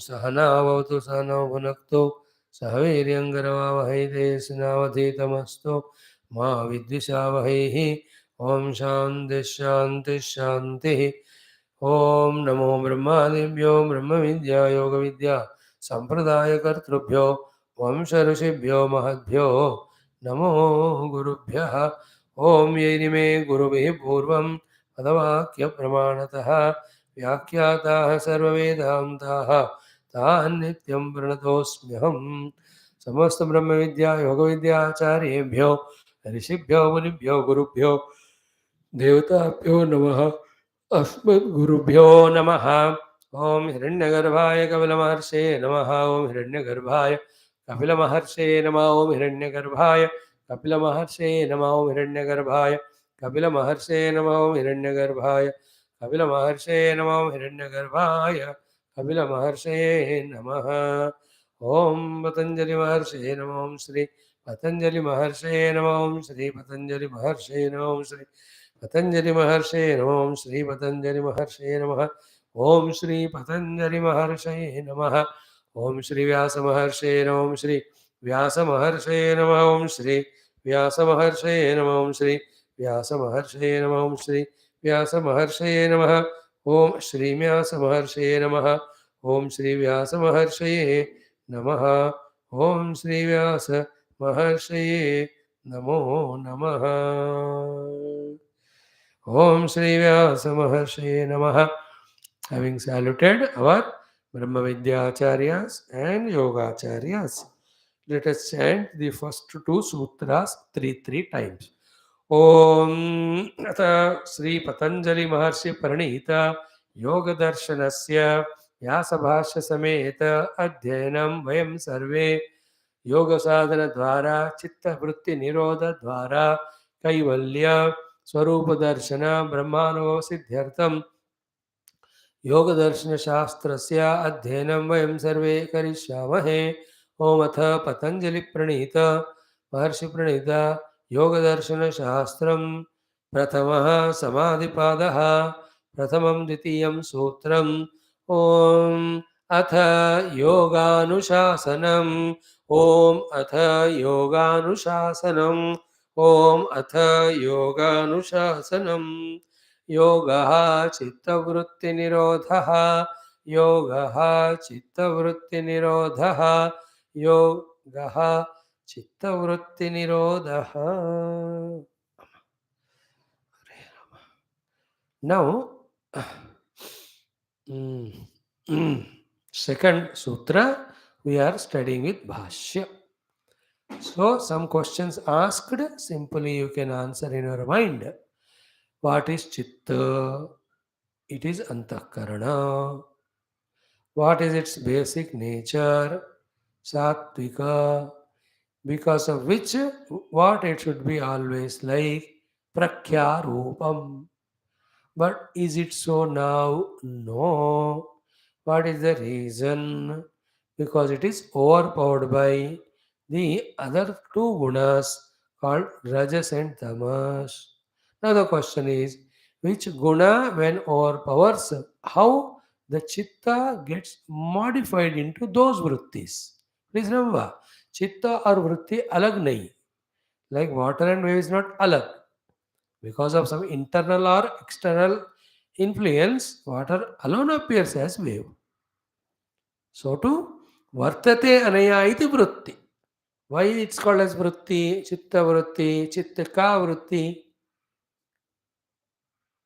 सहनावतु सहनौ भुनक्तु सह वीर्यङ्करवावहै तेजस्विनावधीतमस्तु मा विद्विषावहैः। ॐ शान्तिः शान्तिः शान्तिः। ॐ नमो ब्रह्मादिभ्यो ब्रह्मविद्या योगविद्या सम्प्रदायकर्तृभ्यो वंश ऋषिभ्यो महद्भ्यो नमो गुरुभ्यः। ॐ यैरिमे गुरुभिः पूर्वं पदवाक्यप्रमाणतः व्याख्याताः सर्ववेदान्ताः तान् नित्यं प्रणतोऽस्म्यहम्। समस्त ब्रह्मविद्या योगविद्याचार्येभ्यो ऋषिभ्यो मुनिभ्यो गुरुभ्यो देवताभ्यो नमः। अस्मद्गुरुभ्यो नमः। ॐ हिरण्यगर्भाय कपिलमहर्षे नमः। ॐ हिरण्यगर्भाय कपिलमहर्षे नमः। ॐ हिरण्यगर्भाय कपिलमहर्षे नमः। ॐ हिरण्यगर्भाय कपिलमहर्षे नमः। ॐ हिरण्यगर्भाय कपिलमहर्षे नमः। ॐ हिरण्यगर्भाय कपिलमहर्षे नमः। ॐ पतञ्जलिमहर्षे नमः। ॐ श्री पतञ्जलिमहर्षे नमः। ॐ श्री पतञ्जलिमहर्षे नमः। ॐ श्री पतंजलि महर्षे नमः। ओम श्री पतंजलि महर्षे नमः। ओम श्री पतंजलि महर्षे नमः। ओम श्री व्यास महर्षे नमः। ओम श्री व्यास महर्षे नमः। ओम श्री व्यास महर्षे नमः। ओम श्री व्यास महर्षे नमः। ओम श्री व्यास महर्षे नमः। ओम श्री व्यास महर्षे नमः। ओम श्री व्यास महर्षे नमः। ओम श्री व्यास महर्षे नमो नमः। Om Shri Vyasa Mahashe Namaha. Having saluted our Brahmavidya-acharyas and Yoga-acharyas, let us chant the first two sutras three times. Om Atha Sri Patanjali Maharshi Pranita Yoga Darshanasya Vyasa Bhashya Sameta Adhyanam Vayam Sarve Yoga Sadhana Dvara Chitta Vritti Nirodha Dvara Kaivalya स्वरूप दर्शन ब्रह्मानुभव सिद्ध्यर्थम योग दर्शन शास्त्रस्य अध्ययनं वयं सर्वे करिष्यामहे। ओम अथ पतंजलि प्रणीत महर्षि प्रणीत योग दर्शन शास्त्रम प्रथमः समाधिपादः प्रथमं द्वितीयं सूत्रम्। ओम अथ योगानुशासनम्। ओम अथ योगानुशासनम्। ओम अथ योगानुशासनम्। योगः चित्तवृत्तिनिरोधः। योगः चित्तवृत्तिनिरोधः। योगः चित्तवृत्तिनिरोधः। Now, second sutra we are studying with Bhashya. So, some questions asked, simply you can answer in your mind. What is Chitta? It is Antahkarana. What is its basic nature? Sattvika. Because of which, what it should be always like? Prakhya Rupam. But is it so now? No. What is the reason? Because it is overpowered by the other two gunas called Rajas and Tamas. Now the question is, which guna when overpowers, how the chitta gets modified into those vrittis? Please remember, chitta or vritti alag nahi. Like water and wave is not alag. Because of some internal or external influence, water alone appears as wave. So too, vartate anaya iti vritti. Why it's called as vritti, chitta vritti, chitta ka vritti?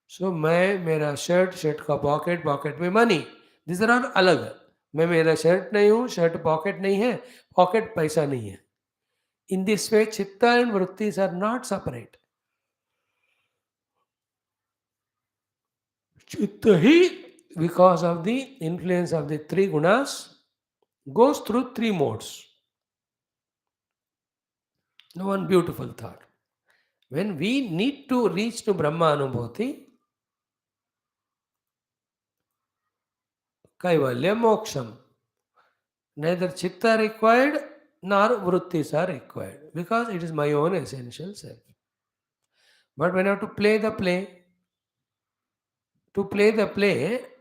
So मैं मेरा shirt का pocket में money, this are अलग। मैं मेरा shirt नहीं हूँ, shirt pocket नहीं है, पॉकेट पैसा नहीं है। इन this way chitta and vrittis are not separate. Chitta ही, because of the influence of the three gunas, goes through three modes. Now one beautiful thought. When we need to reach to Brahma Anubhuti, Kaivalya Moksham, neither chitta required nor vrittis are required, because it is my own essential self. But when I have to play the play,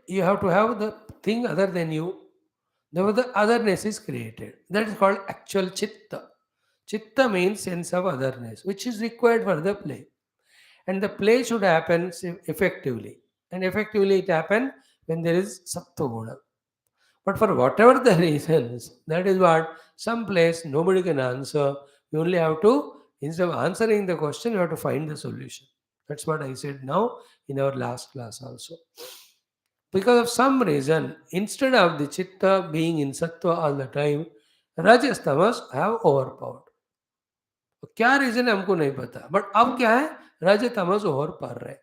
you have to have the thing other than you. Therefore, the otherness is created. That is called actual chitta. Chitta means sense of otherness, which is required for the play. And the play should happen effectively. And effectively it happen when there is sattva guna. But for whatever the reasons, that is what some place nobody can answer. You only have to, instead of answering the question, you have to find the solution. That's what I said now in our last class also. Because of some reason, instead of the chitta being in sattva all the time, rajas tamas have overpowered. क्या reason है हमको नहीं पता, but अब क्या है, रज तमस over पर रहे,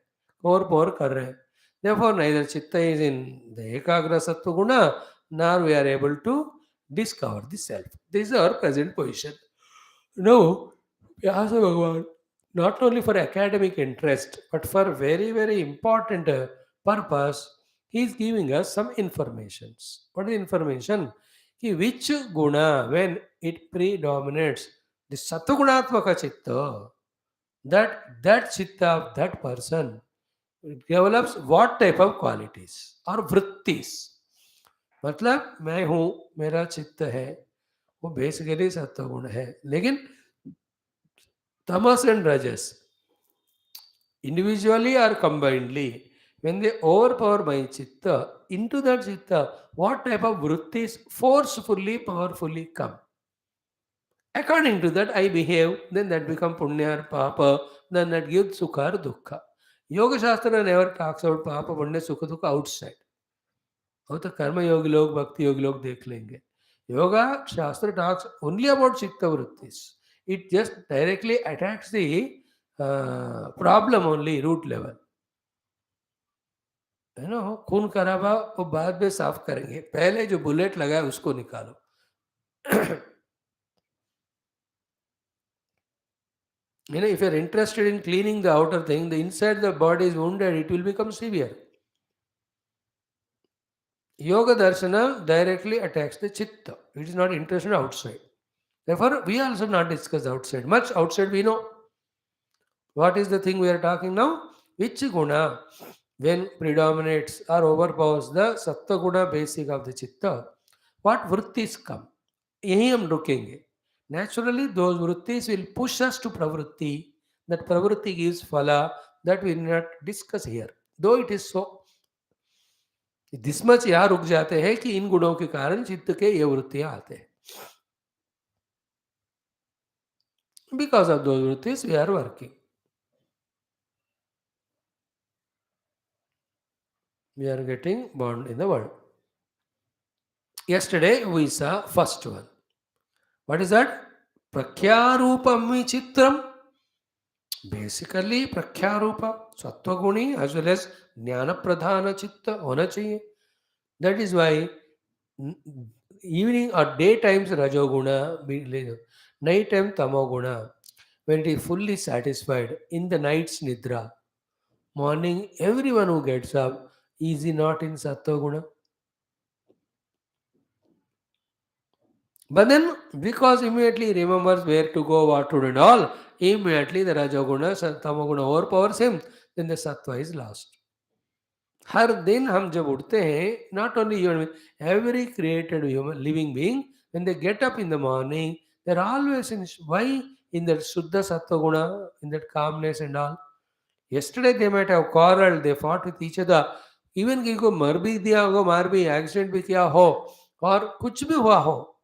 ओवर पावर कर रहे हैं. Therefore, neither chitta is in the ekagra sattva guna, nor we are able to discover the self. This is our present position. Now, Vyasa Bhagavan, not only for academic interest, but for very, very important purpose, he is giving us some informations. What is information? Ki which guna, when it predominates, the Satugunatmaka chitta, that chitta of that person develops what type of qualities or vrittis. मतलब मैं हूँ, मेरा चित्त है, वो basically सत्वगुण है, लेकिन tamas and rajas individually or combinedly, when they overpower my chitta, into that chitta what type of vrittis forcefully powerfully come. According to that I behave, then that become punya or papa, then that gives sukha or dukkha. Yoga Shastra never talks about papa punya sukha dukkha outside. वो तो कर्म योगी लोग, भक्ति योगी लोग देख लेंगे. Yoga Shastra talks only about chitta vrittis. It just directly attacks the problem only, root level. है ना, खून खराबा वो बाद में साफ करेंगे, पहले जो बुलेट लगा है उसको निकालो. You know, if you're interested in cleaning the outer thing, the inside the body is wounded, it will become severe. Yoga Darshana directly attacks the chitta. It is not interested outside. Therefore, we also not discuss outside. Much outside we know. What is the thing we are talking now? Which guna, when predominates or overpowers the sattva guna basic of the chitta, what vrittis come? यही हम रुकेंगे. Naturally, those vrittis will push us to pravritti. That pravritti gives phala. That we will not discuss here. Though it is so. This much यहाँ रुक जाते हैं कि इन गुणों के कारण चित्त के ये वृत्तियां आते हैं. Because of those vrittis, we are working. We are getting born in the world. Yesterday we saw first one. What is that? Prakhyaroopam vichitram. Basically, Prakhyarupa, Sattva-guni as well as Jnana-pradhana chitta hona chahiye. That is why evening or day times Rajoguna, night time Tamoguna, when it is fully satisfied in the night's Nidra, morning everyone who gets up is not in Sattva-guna. But then, because immediately he remembers where to go, what to do and all, immediately the Rajoguna, Tamoguna overpowers him, then the Sattva is lost. हर दिन हम जब उठते हैं, not only human, every created human living being, when they get up in the morning, they're always in, why? In that Shuddha Sattva Guna, in that calmness and all. Yesterday they might have quarreled, they fought with each other. Even किसी को मर भी दिया होगा, मार भी, accident भी किया हो, और कुछ भी हुआ हो.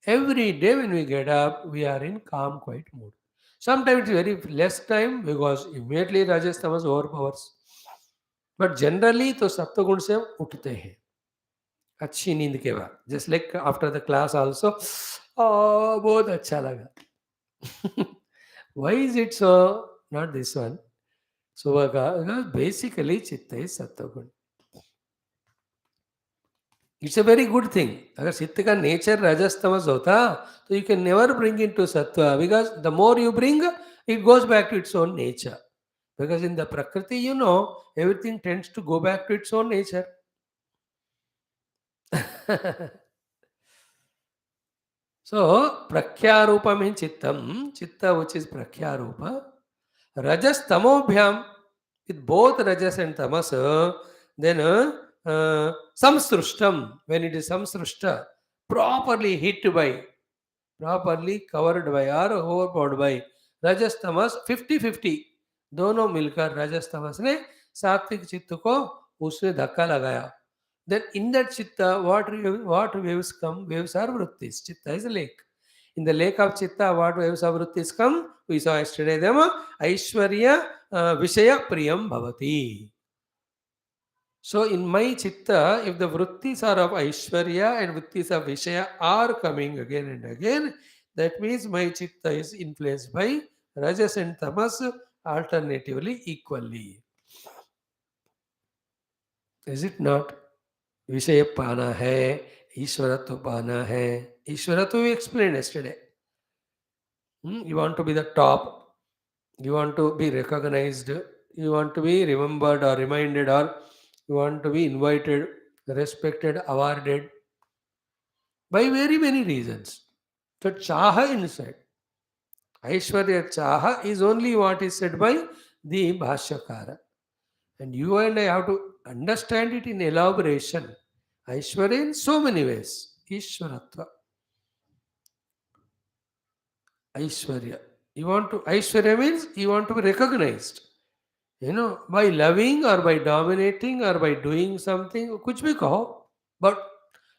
Every day when we get up, we are in calm, quiet mood. Sometimes it's very less time because immediately Rajas Tamas overpowers. But generally तो सत्व गुण से हम उठते हैं अच्छी नींद के बाद. Just like after the class also बहुत अच्छा लगा. Why is it so not this one? सुबह का basically chitta is sattva guna. It's a very good thing. अगर चित्त का नेचर रजस्तमस होता तो you can never bring in to sattva, because the more you bring it goes back to its own nature. Because in the Prakriti, you know, everything tends to go back to its own nature. So, Prakhyarupa means Chittam, Chitta which is Prakhyarupa. Rajas Tamobhyam, with both Rajas and Tamas, then samsrushtam, when it is samsrushta, properly hit by, properly covered by or overpowered by रजस तमस 50-50 दोनों मिलकर रजस तमस ने सात्विक चित्त को उसने धक्का लगाया. Then in that chitta, what waves come? Waves are vrittis. Chitta is a lake. In the lake of chitta, what waves of vrittis come? We saw yesterday them. Aishwarya Vishaya Priyam Bhavati. So in my chitta, if the vrittis are of Aishwarya and vrittis of Vishaya are coming again and again, that means my chitta is influenced by Rajas and Tamas alternatively equally. Is it not? विषय पाना है, ईश्वरत्व पाना है. ईश्वरत्व we explained yesterday. You want to be the top, you want to be recognized, you want to be remembered or reminded, or you want to be invited, respected, awarded by very many reasons. So chaha inside. Aishwarya chaha is only what is said by the Bhashyakara. And you and I have to understand it in elaboration. Aishwarya in so many ways. Ishwaratva. Aishwarya. You want to, Aishwarya means you want to be recognized. By loving or by dominating or by doing something, kuch bhi kaho. But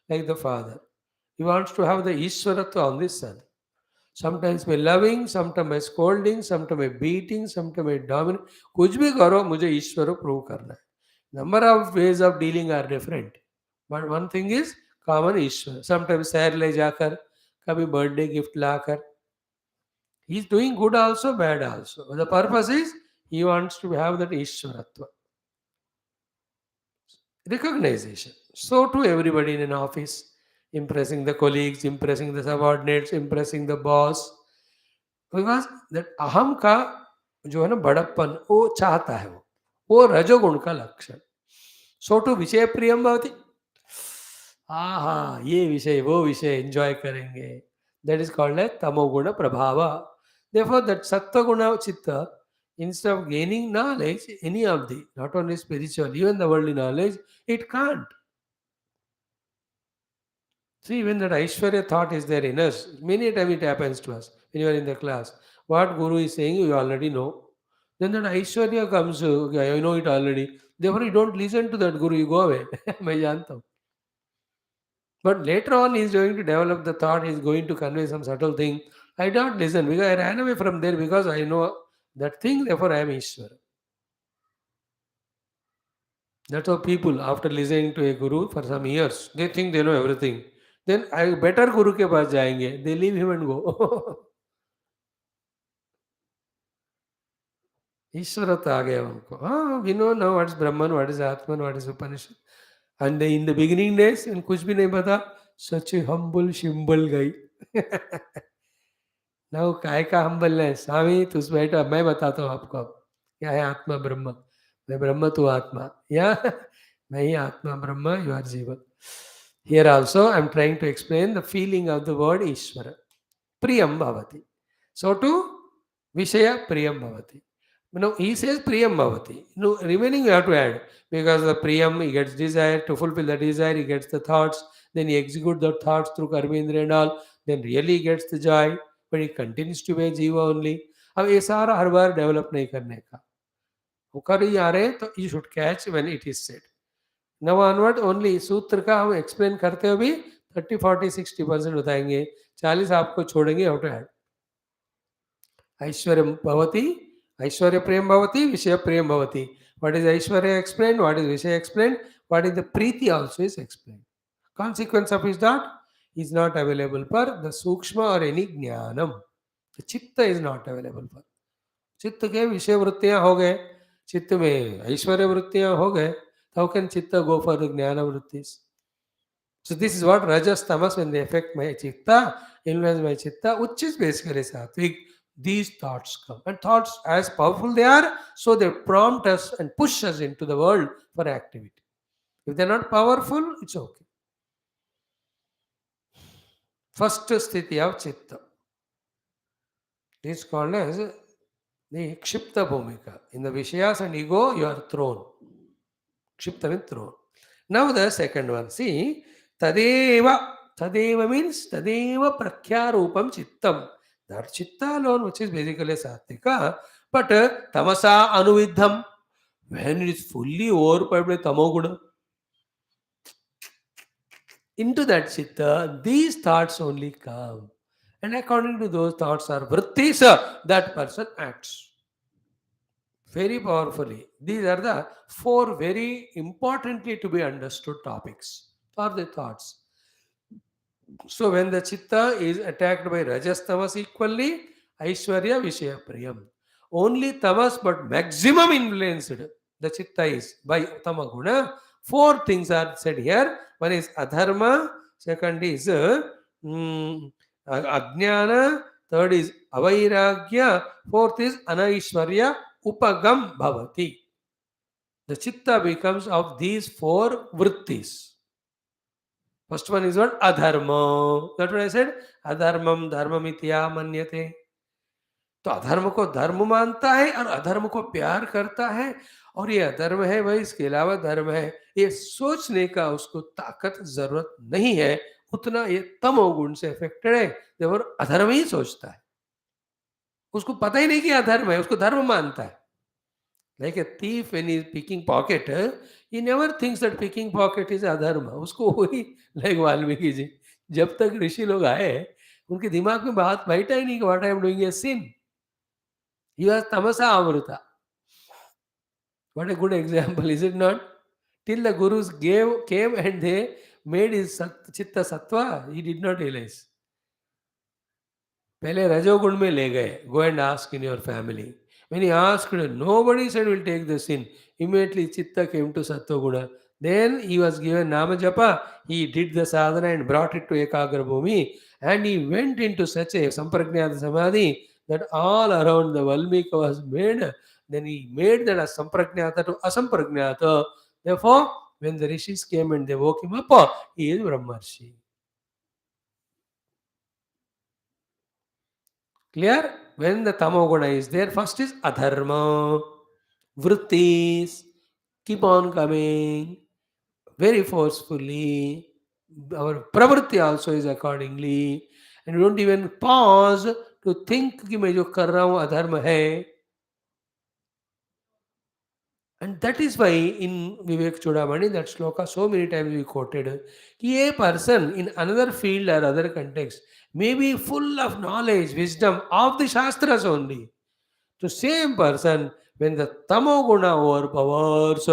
like the father, he wants to have the Ishwaratva on this son. Sometimes by loving, sometimes by scolding, sometimes by beating, sometimes by dominating. Kuch bhi karo, mujhe Ishwara prove karna hai. Number of ways of dealing are different. But one thing is common Ishwara. Sometimes सैर ले जाकर, कभी birthday gift locker. He is doing good also, bad also. But the purpose is he wants to have that Ishwaratva. Recognition. So to everybody in an office, impressing the colleagues, impressing the subordinates, impressing the boss. Because that अहम का जो है ना बड़प्पन वो चाहता है वो रजोगुण का लक्षण. सो टू विषय प्रियम भवति. हाँ ये विषय वो विषय एंजॉय करेंगे. That is called as tamoguna prabhava. Therefore, that sattva guna chitta, instead of gaining knowledge, any of the, not only spiritual, even the worldly knowledge, it can't. See, even that Aishwarya thought is there in us. Many a time it happens to us when you are in the class. What Guru is saying, you already know. Then that Aishwarya comes, okay, I know it already. Therefore, you don't listen to that Guru, you go away. मैं जानता हूँ. But later on, he is going to develop the thought, he is going to convey some subtle thing. I don't listen because I ran away from there because I know that thing, therefore I am Ishwara. That's how people, after listening to a guru for some years, they think they know everything. Then I better guru के पास जाएंगे. They leave him and go. ईश्वरत्व आ गया उनको. We know now what is Brahman, what is Atman, what is Upanishad. And in the beginning days, and कुछ भी नहीं पता, such a humble shimbal guy. Now काय का humbleness? स्वामी तुझ बैठो, मैं बताता हूँ आपको अब क्या है आत्मा ब्रह्म. मैं ब्रह्म तू आत्मा. या मैं ही आत्मा ब्रह्म, you are जीवन. Here also I am trying to explain the feeling of the word Ishvara. Priyam bhavati. So to Vishaya Priyam bhavati. No, he says Priyam bhavati. No, remaining you have to add. Because the Priyam, he gets desire. To fulfill the desire, he gets the thoughts. Then he executes the thoughts through Karmendra and all. Then really he gets the joy. But he continues to be Jiva only. अब ये सारा हर बार develop नहीं करने का. वो कर ही आ रहे हैं तो you should catch when it is said. Now onward only सूत्र का हम एक्सप्लेन करते हुए भी 30, 40, 60% बताएंगे. 40 आपको छोड़ेंगे how to add. ऐश्वर्य भवति, ऐश्वर्य प्रेम भवति, विषय प्रेम भवति. What is Aishwarya explained? What is विषय explained? What is the Preeti also is explained. Consequence of is that is not available for the सूक्ष्म or any ज्ञानम. The chitta is not available for. चित्त के विषय वृत्तियां हो गए, चित्त में ऐश्वर्य वृत्तियां हो गए. How can chitta go for the jnana vrittis? So this is what rajas tamas, when they affect my chitta, influence my chitta, which is basically sattvic. These thoughts come, and thoughts as powerful they are, so they prompt us and push us into the world for activity. If they're not powerful, it's okay. First sthiti of chitta is called as the kshipta bhumika. In the vishayas and ego, you are thrown. Kshipta means thrown. Now the second one. See, Tadeva. Tadeva means Tadeva Prakhya Chittam. That Chitta alone, which is basically Sattvika, but Tamasa Anuvidham, when it is fully overpowered by Tamoguna, into that Chitta, these thoughts only come. And according to those thoughts are Vrutthis, that person acts very powerfully. These are the four very importantly to be understood topics or the thoughts. So when the chitta is attacked by rajas tamas equally, Aishwarya Vishaya Priyam. Only tamas but maximum influenced the chitta is by tamaguna. Four things are said here. One is adharma, second is ajnana, third is avairagya, fourth is anaishwarya upagam bhavati. The chitta becomes of these four vrittis. First one is what? Adharma. That's what I said. Adharmam dharmamitya manyate. तो अधर्म को धर्म मानता है और अधर्म को प्यार करता है और ये अधर्म है भाई, इसके अलावा धर्म है, ये सोचने का उसको ताकत जरूरत नहीं है, उतना ये तमोगुण से अफेक्टेड है, जब अधर्म ही सोचता है, उसको पता ही नहीं कि अधर्म है, उसको धर्म मानता है. Like a thief when he is picking pocket, he never thinks that picking pocket is adharma. उसको वही like वाल्मीकि जी, जब तक ऋषि लोग आए उनके दिमाग में बात बैठा ही नहीं कि what I am doing a sin. He was tamasa amruta. What a good example, is it not? Till the gurus came and they made his chitta sattva, he did not realize. पहले रजोगुण में ले गए, go and ask in your family. When he asked, nobody said will take the sin. Immediately chitta came to sattva. Then he was given nama japa. He did the sadhana and brought it to ekagra bhumi, and he went into such a samprajnata samadhi that all around the Valmika was made. Then he made that as samprajnata to asamprajnata. Therefore, when the rishis came and they woke him up, he is Brahmarshi. Clear? When the tamoguna is there, first is adharma, vrutthis, keep on coming very forcefully. Our pravritti also is accordingly. And we don't even pause to think कि मैं जो कर रहा हूँ अधर्म है. And that is why in Vivek Chudamani, that sloka so many times we quoted, कि a person in another field or other context may be full of knowledge, wisdom of the Shastras only. So same person, when the tamoguna overpowers,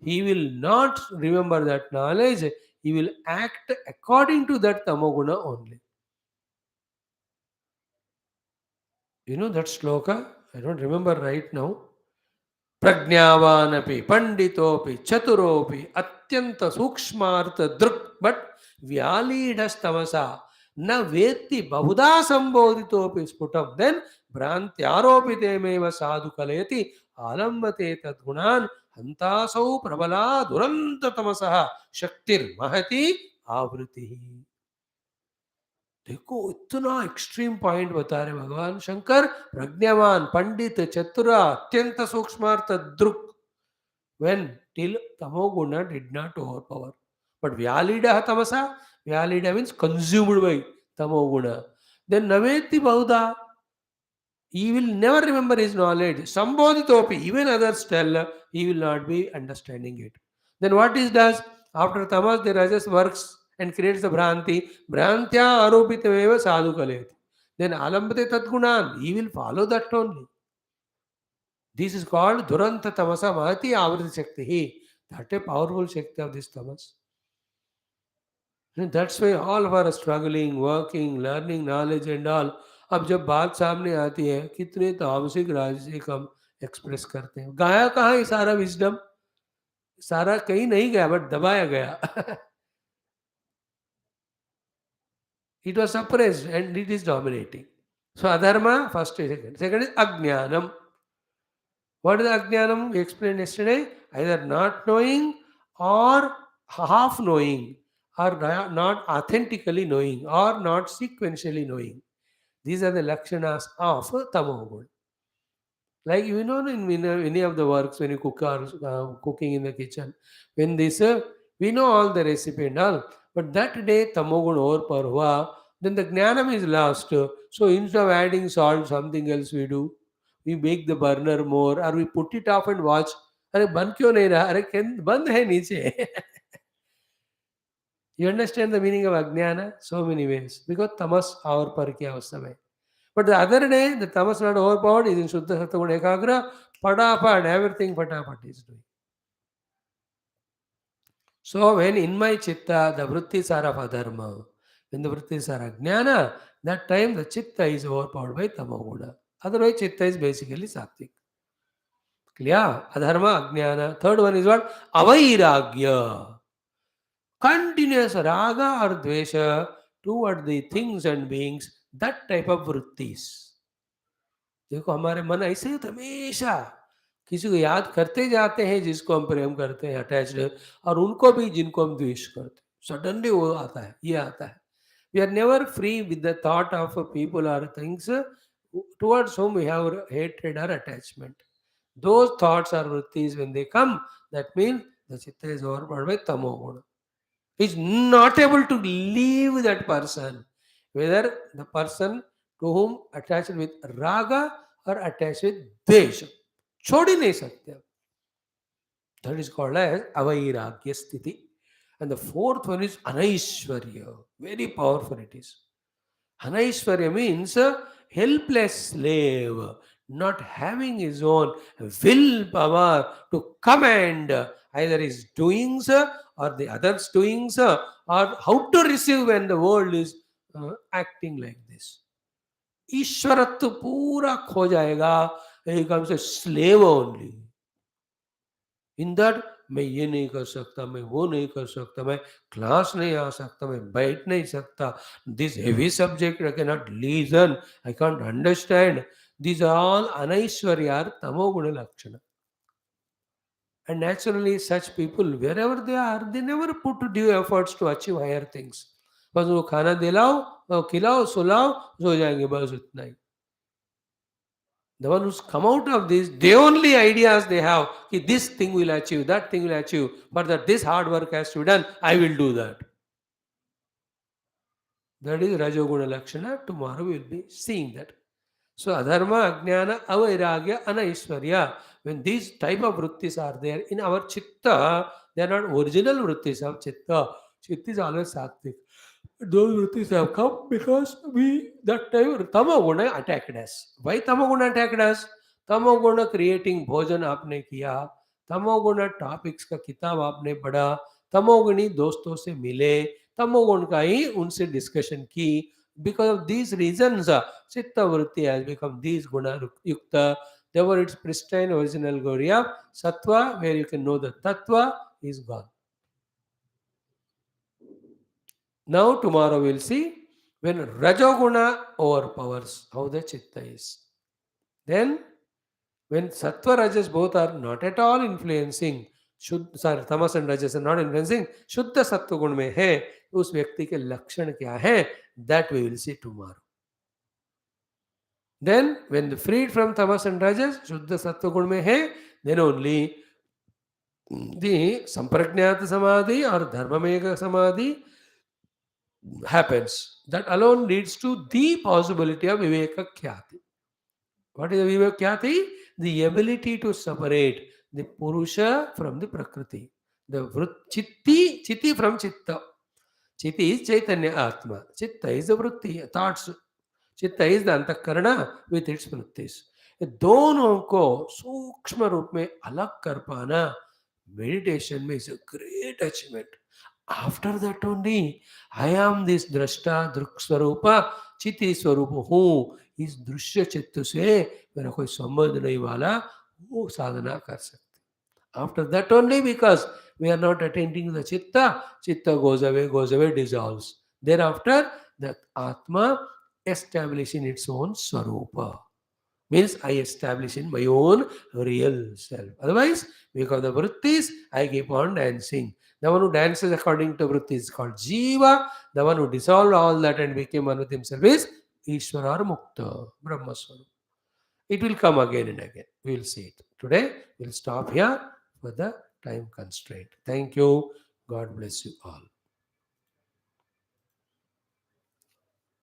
he will not remember that knowledge, he will act according to that tamoguna only. You know that sloka? I don't remember right now. प्रज्ञावानपि पंडितोपि चतुरोपि अत्यंत सूक्ष्मार्थ दृक् but व्यालीढस्तमसा न वेत्ति बहुधा संबोधितोपि sputum then भ्रांत्यारोपितेमेव साधु कलयति आलम्बते तद्गुणान् हन्तासौ प्रबला दुरंत तमसः शक्तिर्महति आवृत्ति. देखो इतना extreme point बता रहे भगवान शंकर. प्रज्ञावान पंडित चतुरा अत्यंत सूक्ष्मार्थ दृक् when till tamoguna did not overpower, but vyalida tamasa, vyalida means consumed by tamoguna, then naveti bahuda, he will never remember his knowledge. Sambodhitopi, even others tell, he will not be understanding it. Then what is does? After tamas, the rajas works and creates the bhranti. Bhrantya aropitameva sadhu kaleti. Then alambate tatgunan, he will follow that only. This is called duranta tamasa mahati avriti shakti. That a powerful shakti of this tamas. And that's why all of us are struggling, working, learning knowledge and all. अब जब बात सामने आती है कितने तामसिक राजसिक हम एक्सप्रेस करते हैं. गाया कहाँ ये सारा विजडम? सारा कहीं नहीं गया बट दबाया गया. It was suppressed and it is dominating. So adharma first is second. Second is ajnanam. What is ajnanam? We explained yesterday. Either not knowing or half knowing, or not authentically knowing, or not sequentially knowing. These are the lakshanas of tamogun. Like in many of the works when you cook or cooking in the kitchen, when this We know all the recipe and all, but that day tamogun overpower hua, then the jnanam is lost. So instead of adding salt, something else we do. We make the burner more, or we put it off and watch. अरे बंद क्यों नहीं रहा? अरे बंद है नीचे. You understand the meaning of ajnana? So many ways. Because tamas overpower kiya us समय. But the other day, the tamas not overpowered, is in Shuddha Sattva Ekagra, Padapad, everything Padapad is doing. So when in my chitta, the vritthis are of adharma, when the vritthis are ajnana, that time the chitta is overpowered by tamoguna. Otherwise, chitta is basically sattvic. Clear? Adharma, ajnana. Third one is what? Avairagya. Continuous raga or dvesha toward the things and beings, that type of vritthis. देखो हमारे मन ऐसे ही हमेशा किसी को याद करते जाते हैं जिसको हम प्रेम करते हैं अटैच्ड और उनको भी जिनको हम द्वेष करते हैं सडनली वो आता है ये आता है we are never free with the thought of people और things towards whom we have hatred or attachment. Those thoughts or vrittis when they come, that means the chitta is overpowered by tamoguna. Is not able to leave that person, whether the person to whom attached with raga or attached with dvesha. छोड़ ही नहीं सकते. That is called as avairagya sthiti. And the fourth one is anaishwarya. Very powerful it is. Anaishwarya means a helpless slave, not having his own willpower to command either his doings or the others' doings or how to receive when the world is acting like this. ईश्वरत्व पूरा खो जाएगा एकदम से slave only in that मैं ये नहीं कर सकता मैं वो नहीं कर सकता मैं क्लास नहीं आ सकता मैं बैठ नहीं सकता this heavy subject I can not listen I can't understand these are all anaishwarya or tamoguna lakshana. And naturally such people wherever they are they never put due efforts to achieve higher things. बस वो खाना दिलाओ खिलाओ सुलाओ सो जाएंगे बस उतना ही. The one who's come out of this, the only ideas they have, कि this thing will achieve, that thing will achieve, but that this hard work has to be done, I will do that. That is Rajoguna Lakshana. Tomorrow we will be seeing that. So Adharma, Ajnana, Avairagya, Anaishwarya. When these type of vrittis are there in our chitta, they are not original vrittis of chitta. Chitta is always sattvic. Those vrittis have come because we that time tamoguna attacked us. Why tamoguna attacked us? तमोगुण creating भोजन आपने किया, तमोगुण topics का किताब आपने पढ़ा, तमोगुणी दोस्तों से मिले, तमोगुण का ही उनसे डिस्कशन की. Because of these reasons, chitta vritti has become these guna yukta. Therefore, its pristine original glory of sattva, where you can know the tattva, is gone. Now, tomorrow we'll see when Rajoguna overpowers how the chitta is. Then, when Sattva Rajas both are not at all influencing, Tamas and Rajas are not influencing, Shuddha Sattva Gun में है, उस व्यक्ति के लक्षण क्या है, that we will see tomorrow. Then, when the freed from Tamas and Rajas, Shuddha Sattva Gun में है, then only the Samprajnata Samadhi or Dharmamega Samadhi happens. That alone leads to the possibility of Viveka Khyati. What is Viveka Khyati? The ability to separate the Purusha from the Prakriti. The Chitti from Chitta. Chitti is Chaitanya Atma. Chitta is the Vritti, thoughts. Chitta is the Antakarana with its Vrittis. दोनों को सूक्ष्म रूप में अलग कर पाना meditation में is a great achievement. After that only I am this दृष्टा दृक् स्वरूप चिति स्वरूप हूँ. इस दृश्य चित्त से मेरा कोई संबंध नहीं वाला वो साधना कर सकते. After that only, because we are not attending the chitta goes away, dissolves. Thereafter, the Atma establishing its own Swarupa. Means I establish in my own real self. Otherwise, because of the Vrittis, I keep on dancing. The one who dances according to Vrittis is called Jiva. The one who dissolved all that and became one with himself is Ishvara or Mukta, Brahma Swarupa. It will come again and again. We will see it. Today, we'll stop here for the time constraint. Thank you. God bless you all.